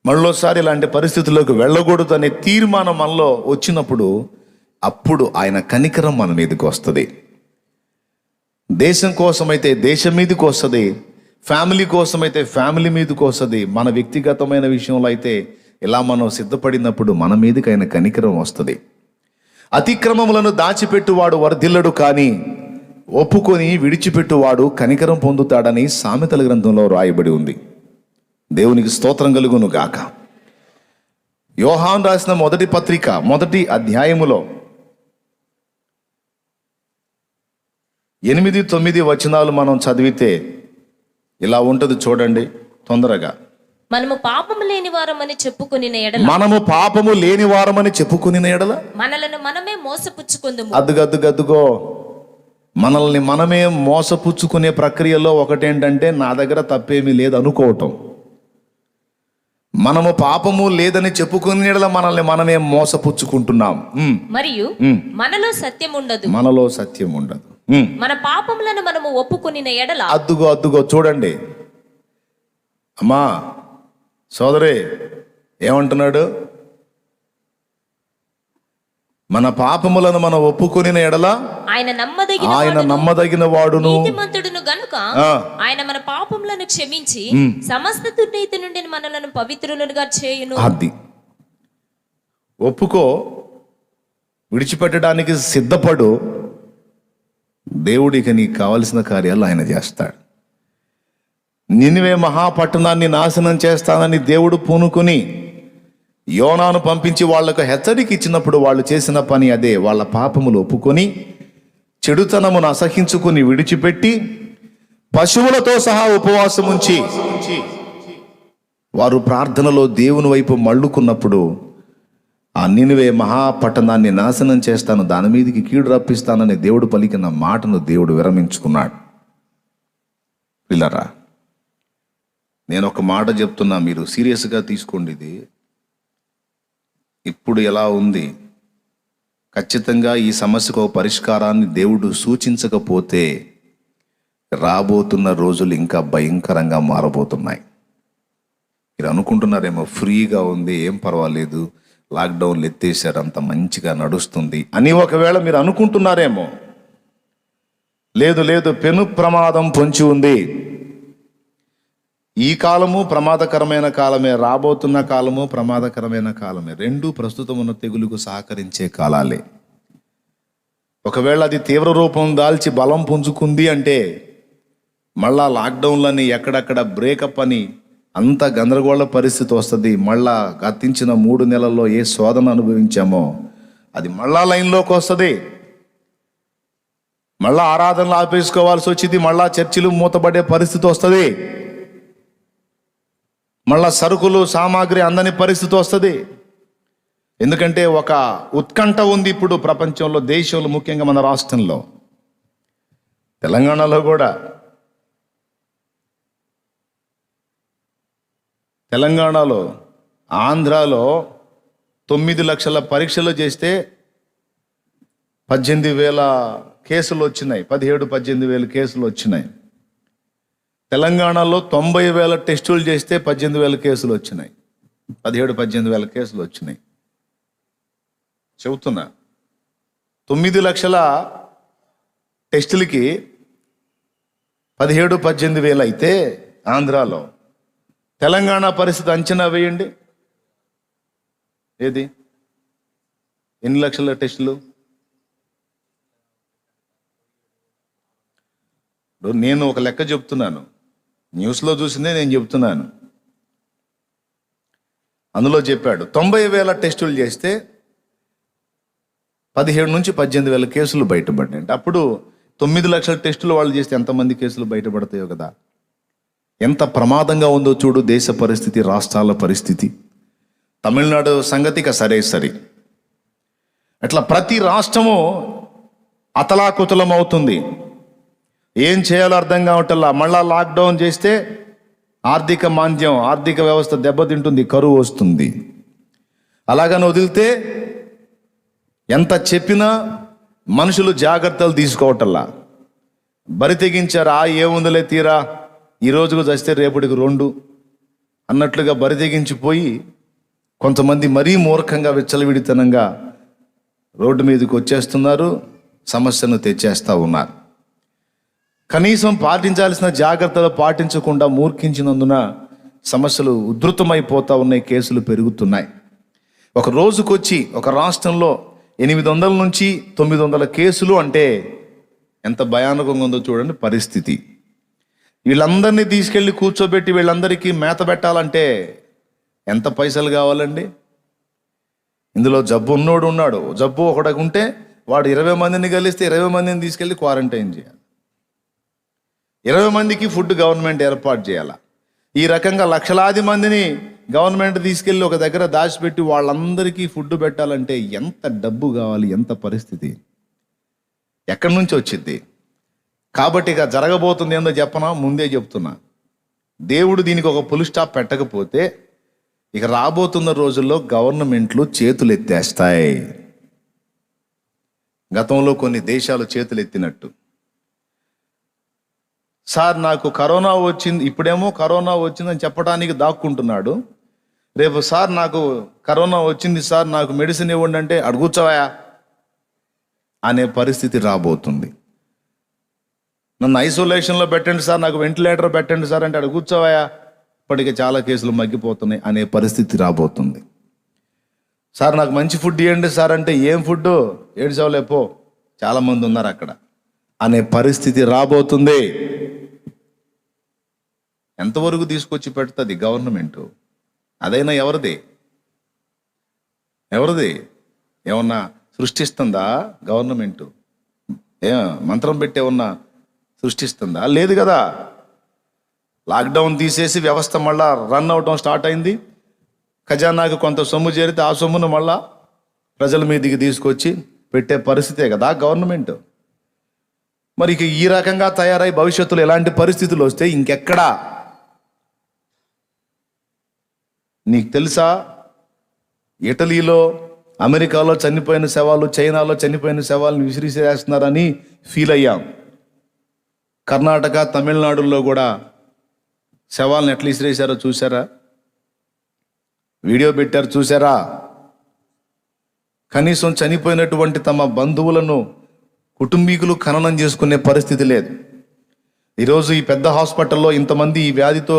[SPEAKER 1] మళ్ళోసారి ఇలాంటి పరిస్థితుల్లోకి వెళ్ళకూడదు అనే తీర్మానం మనలో వచ్చినప్పుడు అప్పుడు ఆయన కనికరం మన మీదకి వస్తుంది. దేశం కోసమైతే దేశం మీదకి వస్తుంది, ఫ్యామిలీ కోసమైతే ఫ్యామిలీ మీదకి వస్తుంది. మన వ్యక్తిగతమైన విషయంలో అయితే ఇలా మనం సిద్ధపడినప్పుడు మన మీదకి ఆయన కనికరం వస్తుంది. అతిక్రమములను దాచిపెట్టువాడు వర్ధిల్లడు, కానీ ఒప్పుకొని విడిచిపెట్టువాడు కనికరం పొందుతాడని సామెతల గ్రంథంలో రాయబడి ఉంది. దేవునికి స్తోత్రం కలుగును గాక. యోహాను రాసిన మొదటి పత్రిక 1వ అధ్యాయములో 8-9 వచనాలు మనం చదివితే ఇలా ఉంటుంది, చూడండి తొందరగా.
[SPEAKER 2] మనము పాపము లేని వారమని చెప్పుకుని ఎడల,
[SPEAKER 1] మనము పాపము లేని వారమని చెప్పుకుని ఎడల
[SPEAKER 2] మనలను మనమే మోసపుచ్చుకుందుము.
[SPEAKER 1] అద్దుగో మనల్ని మనమే మోసపుచ్చుకునే ప్రక్రియలో ఒకటేంటంటే నా దగ్గర తప్పేమీ లేదు అనుకోవటం. మనము పాపము లేదని చెప్పుకుని ఎడల మనల్ని మనమే మోసపుచ్చుకుంటున్నాం.
[SPEAKER 2] మరియు మనలో సత్యం ఉండదు.
[SPEAKER 1] మనలో సత్యం ఉండదు.
[SPEAKER 2] మన పాపములను మనము ఒప్పుకుని ఎడల,
[SPEAKER 1] అద్దుగో చూడండి అమ్మా సోదరి ఏమంటున్నాడు? మన పాపములను మనం ఒప్పుకొని ఎడల
[SPEAKER 2] ఆయన
[SPEAKER 1] నమ్మదగిన వాడును
[SPEAKER 2] నీతిమంతుడును గనుక ఆయన మన పాపములను క్షమించి సమస్త దుర్నీతి నుండి మనలను పవిత్రులుగా చేయును.
[SPEAKER 1] అది ఒప్పుకో, విడిచిపెట్టడానికి సిద్ధపడు. దేవుడికి నీకు కావలసిన కార్యాలు ఆయన చేస్తాడు. నినివే మహాపట్టణాన్ని నాశనం చేస్తానని దేవుడు పూనుకొని యోనాను పంపించి వాళ్లకు హెచ్చరిక ఇచ్చినప్పుడు వాళ్ళు చేసిన పని అదే. వాళ్ళ పాపములు ఒప్పుకొని చెడుతనమును అసహించుకుని విడిచిపెట్టి పశువులతో సహా ఉపవాసం ఉంచి వారు ప్రార్థనలో దేవుని వైపు మళ్ళుకున్నప్పుడు ఆ నినివే మహాపట్టణాన్ని నాశనం చేస్తాను, దాని మీదకి కీడు రప్పిస్తానని దేవుడు పలికిన మాటను దేవుడు విరమించుకున్నాడు. పిల్లరా, నేను ఒక మాట చెప్తున్నా, మీరు సీరియస్గా తీసుకోండి. ఇది ఇప్పుడు ఎలా ఉంది, ఖచ్చితంగా ఈ సమస్యకు ఒక పరిష్కారాన్ని దేవుడు సూచించకపోతే రాబోతున్న రోజులు ఇంకా భయంకరంగా మారబోతున్నాయి. మీరు అనుకుంటున్నారేమో ఫ్రీగా ఉంది, ఏం పర్వాలేదు, లాక్డౌన్లు ఎత్తేసారు, అంత మంచిగా నడుస్తుంది అని ఒకవేళ మీరు అనుకుంటున్నారేమో. లేదు, పెను ప్రమాదం పొంచి ఉంది. ఈ కాలము ప్రమాదకరమైన కాలమే, రాబోతున్న కాలము ప్రమాదకరమైన కాలమే. రెండు ప్రస్తుతం ఉన్న తెగులుకు సహకరించే కాలాలే. ఒకవేళ అది తీవ్ర రూపం దాల్చి బలం పుంజుకుంది అంటే మళ్ళా లాక్డౌన్లని ఎక్కడక్కడ బ్రేకప్ అని అంత గందరగోళ పరిస్థితి వస్తుంది. మళ్ళా గతించిన 3 నెలల్లో ఏ శోధన అనుభవించామో అది మళ్ళా లైన్లోకి వస్తుంది. మళ్ళా ఆరాధనలు ఆపేసుకోవాల్సి వచ్చింది, మళ్ళా చర్చిలు మూతపడే పరిస్థితి వస్తుంది, మళ్ళా సరుకులు సామాగ్రి అందని పరిస్థితి వస్తుంది. ఎందుకంటే ఒక ఉత్కంఠ ఉంది ఇప్పుడు ప్రపంచంలో, దేశంలో, ముఖ్యంగా మన రాష్ట్రంలో, తెలంగాణలో కూడా. తెలంగాణలో, ఆంధ్రాలో 9 లక్షల పరీక్షలు చేస్తే 18,000 కేసులు వచ్చినాయి. 17,000-18,000 కేసులు వచ్చినాయి. తెలంగాణలో 90,000 టెస్టులు చేస్తే 18,000 కేసులు వచ్చినాయి. 17,000-18,000 కేసులు వచ్చినాయి. చెబుతున్నా, 9 లక్షల టెస్టులకి 17,000-18,000 అయితే ఆంధ్రాలో, తెలంగాణ పరిస్థితి అంచనా వేయండి. ఏది ఎన్ని లక్షల టెస్టులు? నేను ఒక లెక్క చెప్తున్నాను, న్యూస్లో చూసిందే నేను చెప్తున్నాను. అందులో చెప్పాడు 90,000 టెస్టులు చేస్తే 17,000-18,000 కేసులు బయటపడ్డాయి. అప్పుడు 9 లక్షల టెస్టులు వాళ్ళు చేస్తే ఎంతమంది కేసులు బయటపడతాయో కదా. ఎంత ప్రమాదంగా ఉందో చూడు దేశ పరిస్థితి, రాష్ట్రాల పరిస్థితి. తమిళనాడు సంగతిక సరి. అట్లా ప్రతి రాష్ట్రము అతలాకుతలం అవుతుంది. ఏం చేయాలో అర్థం కావట్లా. మళ్ళా లాక్డౌన్ చేస్తే ఆర్థిక మాంద్యం, ఆర్థిక వ్యవస్థ దెబ్బతింటుంది, కరువు వస్తుంది. అలాగని వదిలితే ఎంత చెప్పినా మనుషులు జాగ్రత్తలు తీసుకోవటల్లా. బరి తెగించారు, ఏముందిలే తీరా, ఈ రోజుకు చస్తే రేపటికి 2 అన్నట్లుగా బరి తెగించిపోయి కొంతమంది మరీ మూర్ఖంగా విచ్చలవిడితనంగా రోడ్డు మీదకి వచ్చేస్తున్నారు, సమస్యను తెచ్చేస్తూ ఉన్నారు. కనీసం పాటించాల్సిన జాగ్రత్తలు పాటించకుండా మూర్ఖించినందున సమస్యలు ఉధృతమైపోతూ ఉన్నాయి, కేసులు పెరుగుతున్నాయి. ఒక రోజుకొచ్చి ఒక రాష్ట్రంలో 800 నుంచి 900 కేసులు అంటే ఎంత భయానకంగా ఉందో చూడండి పరిస్థితి. వీళ్ళందరినీ తీసుకెళ్ళి కూర్చోబెట్టి వీళ్ళందరికీ మేత పెట్టాలంటే ఎంత పైసలు కావాలండి? ఇందులో జబ్బు ఉన్నోడు ఉన్నాడు, జబ్బు ఒకటి ఉంటే వాడు 20 మందిని కలిస్తే 20 మందిని తీసుకెళ్ళి క్వారంటైన్ చేయాలి. 20 మందికి ఫుడ్ గవర్నమెంట్ ఏర్పాటు చేయాలి. ఈ రకంగా లక్షలాది మందిని గవర్నమెంట్ తీసుకెళ్ళి ఒక దగ్గర దాచిపెట్టి వాళ్ళందరికీ ఫుడ్ పెట్టాలంటే ఎంత డబ్బు కావాలి, ఎంత పరిస్థితి, ఎక్కడి నుంచి వచ్చింది? కాబట్టి ఇక జరగబోతుంది ఏందో చెప్పనా, ముందే చెప్తున్నా. దేవుడు దీనికి ఒక ఫుల్ స్టాప్ పెట్టకపోతే ఇక రాబోతున్న రోజుల్లో గవర్నమెంట్లు చేతులు ఎత్తేస్తాయి. గతంలో కొన్ని దేశాలు చేతులు ఎత్తినట్టు. సార్ నాకు కరోనా వచ్చింది, ఇప్పుడేమో కరోనా వచ్చిందని చెప్పడానికి దాక్కుంటున్నాడు. రేపు సార్ నాకు కరోనా వచ్చింది సార్, నాకు మెడిసిన్ ఇవ్వండి అంటే అడుగుచ్చావా అనే పరిస్థితి రాబోతుంది. నన్ను ఐసోలేషన్లో పెట్టండి సార్, నాకు వెంటిలేటర్ పెట్టండి సార్ అంటే అడుగుచ్చావా, ఇప్పటికే చాలా కేసులు మగ్గిపోతున్నాయి అనే పరిస్థితి రాబోతుంది. సార్ నాకు మంచి ఫుడ్ ఇవ్వండి సార్ అంటే ఏం ఫుడ్, ఏడ్చావులేపో చాలామంది ఉన్నారు అక్కడ అనే పరిస్థితి రాబోతుంది. ఎంతవరకు తీసుకొచ్చి పెడుతుంది గవర్నమెంట్? అదైనా ఎవరిది? ఏమన్నా సృష్టిస్తుందా గవర్నమెంట్? మంత్రం పెట్టి ఏమన్నా సృష్టిస్తుందా? లేదు కదా. లాక్డౌన్ తీసేసి వ్యవస్థ మళ్ళా రన్ అవటం స్టార్ట్ అయింది. ఖజానాకు కొంత సొమ్ము చేరితే ఆ సొమ్మును మళ్ళా ప్రజల మీదకి తీసుకొచ్చి పెట్టే పరిస్థితే కదా గవర్నమెంట్. మరి ఇక ఈ రకంగా తయారై భవిష్యత్తులో ఎలాంటి పరిస్థితులు వస్తే ఇంకెక్కడా? నీకు తెలుసా, ఇటలీలో, అమెరికాలో చనిపోయిన శవాలు, చైనాలో చనిపోయిన శవాలను విసిరిసేస్తున్నారని ఫీల్ అయ్యాం. కర్ణాటక, తమిళనాడులో కూడా శవాలను ఎట్లా విసిరేశారో చూసారా? వీడియో పెట్టారు చూసారా? కనీసం చనిపోయినటువంటి తమ బంధువులను కుటుంబీకులు ఖననం చేసుకునే పరిస్థితి లేదు. ఈరోజు ఈ పెద్ద హాస్పిటల్లో ఇంతమంది ఈ వ్యాధితో,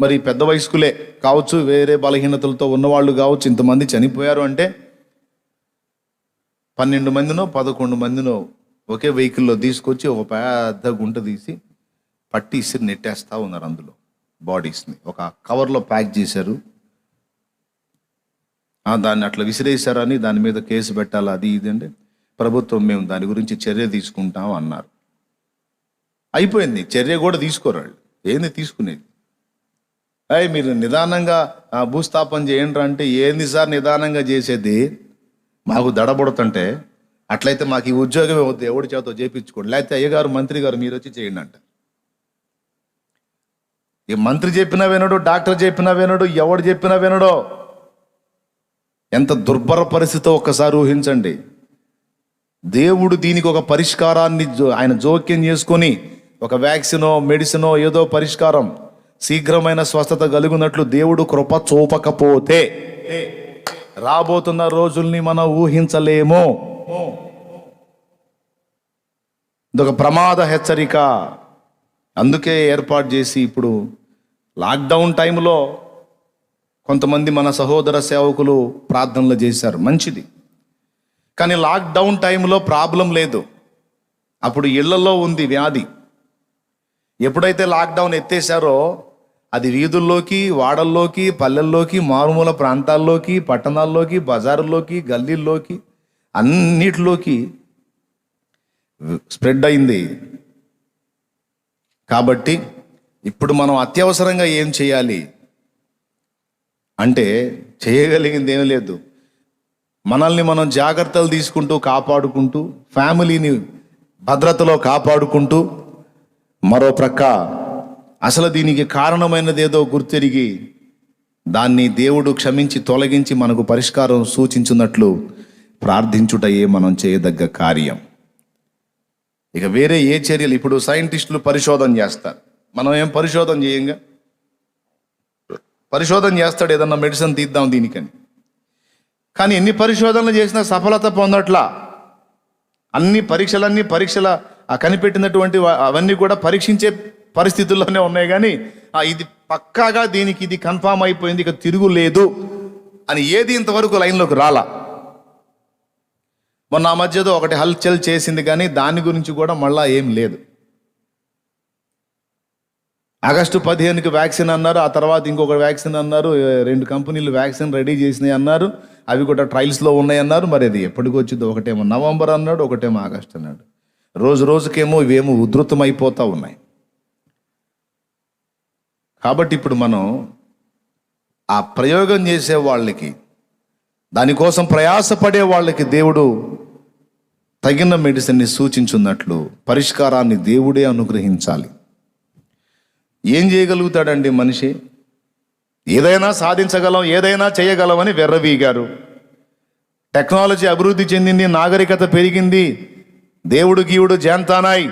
[SPEAKER 1] మరి పెద్ద వయస్కులే కావచ్చు, వేరే బలహీనతలతో ఉన్నవాళ్ళు కావచ్చు, ఇంతమంది చనిపోయారు అంటే 12 మందినో 11 మందినో ఒకే వెహికల్లో తీసుకొచ్చి ఒక పెద్ద గుంట తీసి పట్టి ఇసిరి నెట్టేస్తూ ఉన్నారు. అందులో బాడీస్ని ఒక కవర్లో ప్యాక్ చేశారు. దాన్ని అట్లా విసిరేశారని దాని మీద కేసు పెట్టాలి, అది ఇది అంటే ప్రభుత్వం మేము దాని గురించి చర్య తీసుకుంటాం అన్నారు. అయిపోయింది, చర్య కూడా తీసుకోరాళ్ళు. ఏంది తీసుకునేది? మీరు నిదానంగా భూస్థాపన చేయండి అంటే ఏంది సార్ నిదానంగా చేసేది? మాకు దడబడుతుంటే అట్లయితే మాకు ఈ ఉద్యోగమే వద్దు, ఎవడి చేతో చేయించుకోండి, లేకపోతే అయ్యగారు మంత్రి గారు మీరు వచ్చి చేయండి అంట. ఈ మంత్రి చెప్పినా వినడు, డాక్టర్ చెప్పినా వినడు, ఎవడు చెప్పినా వినడో. ఎంత దుర్భర పరిస్థితో ఒక్కసారి ఊహించండి. దేవుడు దీనికి ఒక పరిష్కారాన్ని ఆయన జోక్యం చేసుకొని ఒక వ్యాక్సినో మెడిసినో ఏదో పరిష్కారం శీఘ్రమైన స్వస్థత కలుగునట్లు దేవుడు కృప చూపకపోతే రాబోతున్న రోజుల్ని మనం ఊహించలేము. ఇదొక ప్రమాద హెచ్చరిక. అందుకే ఏర్పాటు చేసి ఇప్పుడు లాక్డౌన్ టైంలో కొంతమంది మన సహోదర సేవకులు ప్రార్థనలు చేశారు, మంచిది. కానీ లాక్డౌన్ టైంలో ప్రాబ్లం లేదు, అప్పుడు ఇళ్లలో ఉంది వ్యాధి. ఎప్పుడైతే లాక్డౌన్ ఎత్తేసారో అది వీధుల్లోకి, వాడల్లోకి, పల్లెల్లోకి, మారుమూల ప్రాంతాల్లోకి, పట్టణాల్లోకి, బజారుల్లోకి, గల్లీల్లోకి, అన్నిటిలోకి స్ప్రెడ్ అయింది. కాబట్టి ఇప్పుడు మనం అత్యవసరంగా ఏం చేయాలి అంటే చేయగలిగింది ఏమీ లేదు. మనల్ని మనం జాగ్రత్తలు తీసుకుంటూ కాపాడుకుంటూ, ఫ్యామిలీని భద్రతలో కాపాడుకుంటూ, మరో ప్రక్క అసలు దీనికి కారణమైనదేదో గుర్తెరిగి దాన్ని దేవుడు క్షమించి తొలగించి మనకు పరిష్కారం సూచించున్నట్లు ప్రార్థించుటయే మనం చేయదగ్గ కార్యం. ఇక వేరే ఏ చర్యలు, ఇప్పుడు సైంటిస్టులు పరిశోధన చేస్తారు, మనం ఏం పరిశోధన చేయంగా. పరిశోధన చేస్తాడు ఏదన్నా మెడిసిన్ తీద్దాం దీనికని, కానీ ఎన్ని పరిశోధనలు చేసినా సఫలత పొందట్లా. అన్ని పరీక్షల కనిపెట్టినటువంటి అవన్నీ కూడా పరీక్షించే పరిస్థితుల్లోనే ఉన్నాయి, కానీ ఇది పక్కాగా దీనికి ఇది కన్ఫామ్ అయిపోయింది, ఇక తిరుగులేదు అని ఏది ఇంతవరకు లైన్లోకి రాలా. మొన్న ఆ మధ్యలో ఒకటి హల్చల్ చేసింది, కానీ దాని గురించి కూడా మళ్ళా ఏం లేదు. ఆగస్టు 15కి వ్యాక్సిన్ అన్నారు, ఆ తర్వాత ఇంకొక వ్యాక్సిన్ అన్నారు, 2 కంపెనీలు వ్యాక్సిన్ రెడీ చేసినాయి అన్నారు, అవి కూడా ట్రయల్స్లో ఉన్నాయి అన్నారు. మరి అది ఎప్పటికి వచ్చిందో, ఒకటేమో నవంబర్ అన్నాడు, ఒకటేమో ఆగస్టు అన్నాడు. రోజుకేమో ఇవేమో ఉధృతమైపోతూ ఉన్నాయి. కాబట్టి ఇప్పుడు మనం ఆ ప్రయోగం చేసే వాళ్ళకి, దానికోసం ప్రయాసపడే వాళ్ళకి దేవుడు తగిన మెడిసిన్ని సూచించున్నట్లు పరిష్కారాన్ని దేవుడే అనుగ్రహించాలి. ఏం చేయగలుగుతాడండి మనిషి? ఏదైనా సాధించగలం, ఏదైనా చేయగలమని వెర్రవీగారు. టెక్నాలజీ అభివృద్ధి చెందింది, నాగరికత పెరిగింది, దేవుడు గీవుడు జాంతానాయ్,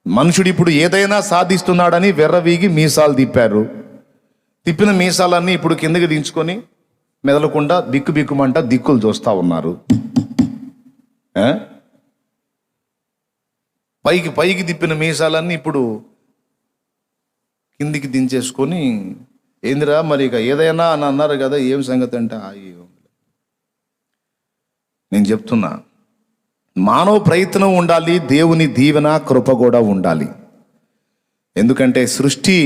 [SPEAKER 1] మనుషుడు ఇప్పుడు ఏదైనా సాధిస్తున్నాడని వెర్రవీగి మీసాలు తిప్పారు. తిప్పిన మీసాలన్నీ ఇప్పుడు కిందకి దించుకొని మెదలకుండా బిక్కుమంట దిక్కులు చూస్తూ ఉన్నారు. పైకి తిప్పిన మీసాలన్నీ ఇప్పుడు కిందికి దించేసుకొని, ఏందిరా మరి ఇక ఏదైనా అని అన్నారు కదా, ఏం సంగతి అంటే నేను చెప్తున్నా, మానవ ప్రయత్నం ఉండాలి, దేవుని దీవెన కృప కూడా ఉండాలి. ఎందుకంటే సృష్టి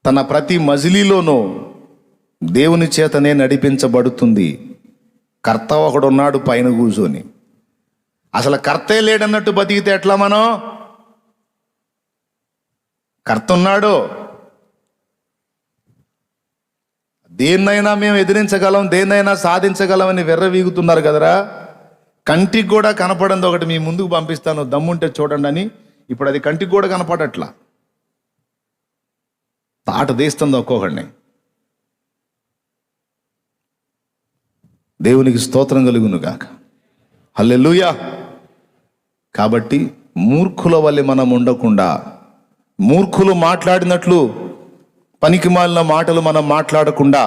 [SPEAKER 1] తన ప్రతి మజిలీలోనూ దేవుని చేతనే నడిపించబడుతుంది. కర్త ఒకడున్నాడు పైన కూర్చొని. అసలు కర్తే లేడన్నట్టు బతికితే ఎట్లా? మనం కర్త ఉన్నాడు, దేన్నైనా మేము ఎదిరించగలం, దేన్నైనా సాధించగలమని వెర్రవీగుతున్నారు కదరా. కంటికి కూడా కనపడంది ఒకటి మీ ముందుకు పంపిస్తాను, దమ్ముంటే చూడండి అని. ఇప్పుడు అది కంటికి కూడా కనపడట్లా, తాట తీస్తుంది ఒక్కొక్కడిని. దేవునికి స్తోత్రం కలుగును గాక. హల్లెలూయా. కాబట్టి మూర్ఖుల వల్లే మనం ఉండకుండా, మూర్ఖులు మాట్లాడినట్లు పనికిమాలిన మాటలు మనం మాట్లాడకుండా,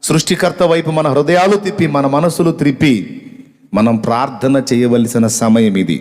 [SPEAKER 1] సృష్టికర్త వైపు మన హృదయాలు తిప్పి, మన మనసులు త్రిప్పి మనం ప్రార్థన చేయవలసిన సమయం ఇది.